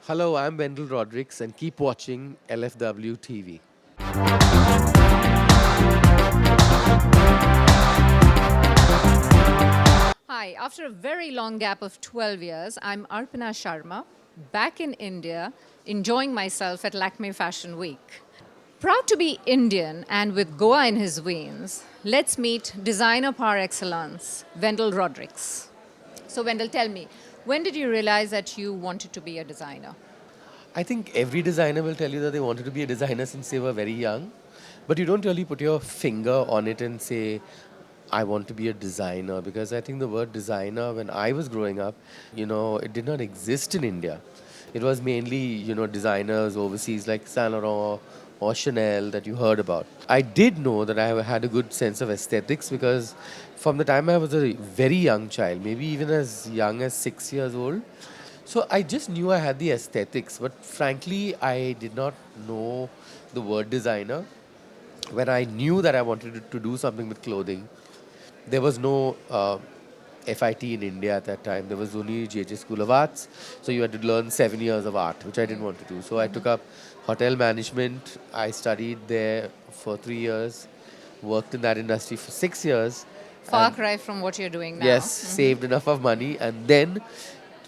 Hello, I'm Wendell Rodricks, and keep watching LFW TV. Hi, after a very long gap of 12 years, I'm Arpana Sharma, back in India, enjoying myself at Lakme Fashion Week. Proud to be Indian and with Goa in his veins, let's meet designer par excellence, Wendell Rodricks. So, Wendell, tell me, when did you realize that you wanted to be a designer? I think every designer will tell you that they wanted to be a designer since they were very young, but you don't really put your finger on it and say, I want to be a designer, because I think the word designer, when I was growing up, it did not exist in India. It was mainly, designers overseas like Saint Laurent or Chanel that you heard about. I did know that I had a good sense of aesthetics because from the time I was a very young child, maybe even as young as 6 years old, so I just knew I had the aesthetics, but frankly, I did not know the word designer. When I knew that I wanted to do something with clothing, there was no FIT in India at that time. There was only JJ School of Arts. So you had to learn 7 years of art, which I didn't want to do. So I took up hotel management. I studied there for 3 years, worked in that industry for 6 years, Far and cry from what you're doing yes, now. saved enough of money, and then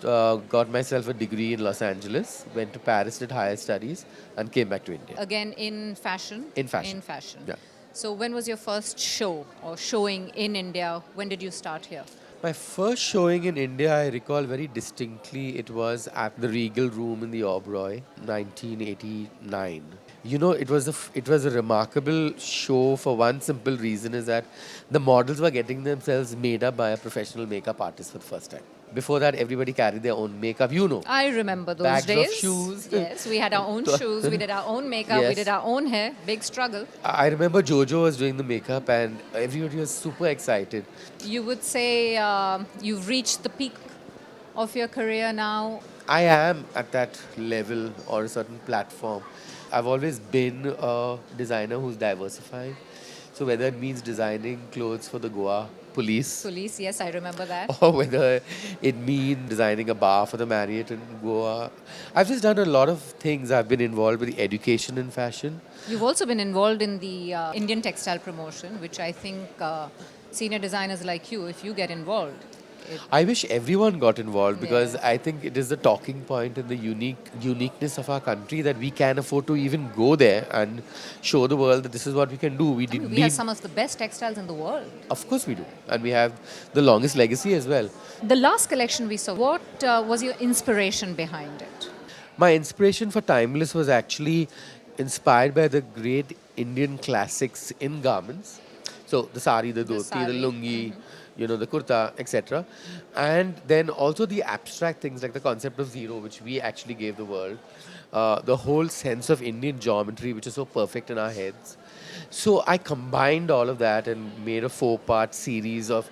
got myself a degree in Los Angeles, went to Paris, did higher studies, and came back to India Again, in fashion? in fashion. In fashion. Yeah. So, when was your first show or showing in India? When did you start here? My first showing in India, I recall very distinctly, it was at the Regal Room in the Oberoi, 1989. It was a remarkable show for one simple reason is that the models were getting themselves made up by a professional makeup artist for the first time. Before that, everybody carried their own makeup, I remember those bags of days. shoes. Yes, we had our own shoes, we did our own makeup, we did Yes. our own hair. Big struggle. I remember Jojo was doing the makeup and everybody was super excited. You would say you've reached the peak of your career now. I am at that level or a certain platform. I've always been a designer who's diversified. So whether it means designing clothes for the Goa police Police, yes, I remember that. or whether it means designing a bar for the Marriott in Goa, I've just done a lot of things. I've been involved with the education in fashion. You've also been involved in the Indian textile promotion, which I think senior designers like you, if you get involved, I wish everyone got involved because yes. I think it is the talking point and the uniqueness of our country that we can afford to even go there and show the world that this is what we can do. We I did mean, we have need, some of the best textiles in the world. of course we do, and we have the longest legacy as well. The last collection we saw, what was your inspiration behind it? My inspiration for Timeless was actually inspired by the great Indian classics in garments. So the sari, the The dhoti, the sari. lungi, the kurta, etc. And then also the abstract things like the concept of zero, which we actually gave the world. The whole sense of Indian geometry, which is so perfect in our heads. So I combined all of that and made a 4-part series of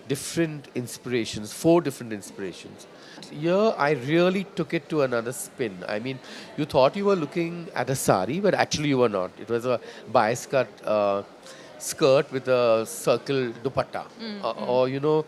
different inspirations, 4 different inspirations. Here, I really took it to another spin. I mean, you thought you were looking at a sari, but actually you were not. It was a bias cut skirt with a circle dupatta, or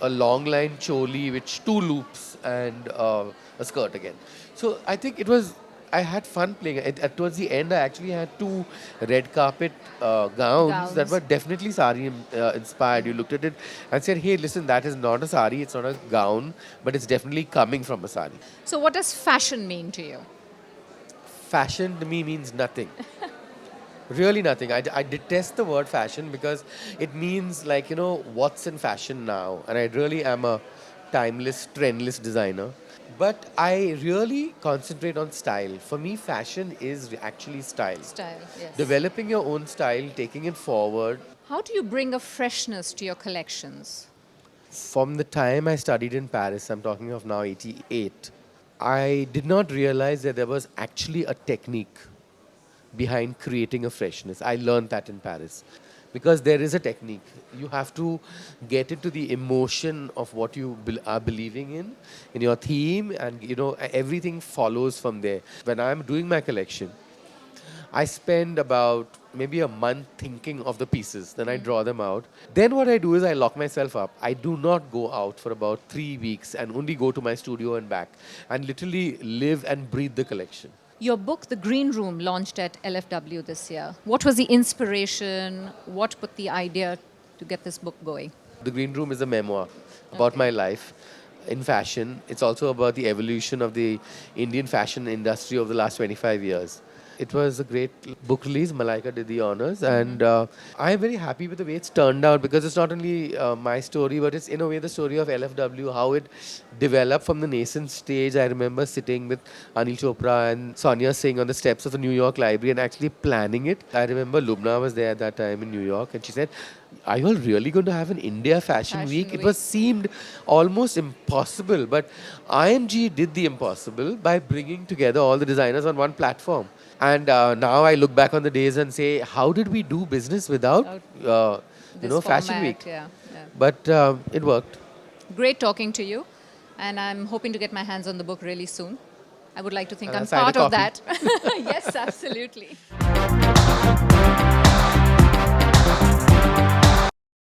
a long line choli with 2 loops and a skirt again. So I think it was. I had fun playing it. Towards the end, I actually had 2 red carpet gowns that Gowns. were definitely sari inspired. You looked at it and said, "Hey, listen, that is not a sari. It's not a gown, but it's definitely coming from a sari." So, what does fashion mean to you? Fashion to me means nothing. Really nothing. I detest the word fashion because it means like, what's in fashion now. And I really am a timeless, trendless designer. But I really concentrate on style. For me, fashion is actually style. Style, yes. Developing your own style, taking it forward. How do you bring a freshness to your collections? From the time I studied in Paris, I'm talking of now 88, I did not realize that there was actually a technique behind creating a freshness. I learned that in Paris. Because there is a technique. You have to get into the emotion of what you are believing in your theme, and everything follows from there. When I'm doing my collection, I spend about maybe a month thinking of the pieces. Then I draw them out. Then what I do is I lock myself up. I do not go out for about 3 weeks and only go to my studio and back and literally live and breathe the collection. Your book, The Green Room, launched at LFW this year. What was the inspiration? What put the idea to get this book going? The Green Room is a memoir about my life in fashion. It's also about the evolution of the Indian fashion industry over the last 25 years. It was a great book release. Malaika did the honors, and I'm very happy with the way it's turned out because it's not only my story, but it's in a way the story of LFW, how it developed from the nascent stage. I remember sitting with Anil Chopra and Sonia Singh on the steps of the New York Library and actually planning it. I remember Lubna was there at that time in New York, and she said, "Are you all really going to have an India Fashion Fashion Week?" It Week. was seemed almost impossible, but IMG did the impossible by bringing together all the designers on one platform. And now I look back on the days and say, how did we do business without, Out Fashion format, Week? yeah. But it worked. Great talking to you, and I'm hoping to get my hands on the book really soon. I would like to think And I'll I'm sign a part of copy. that. Yes, absolutely.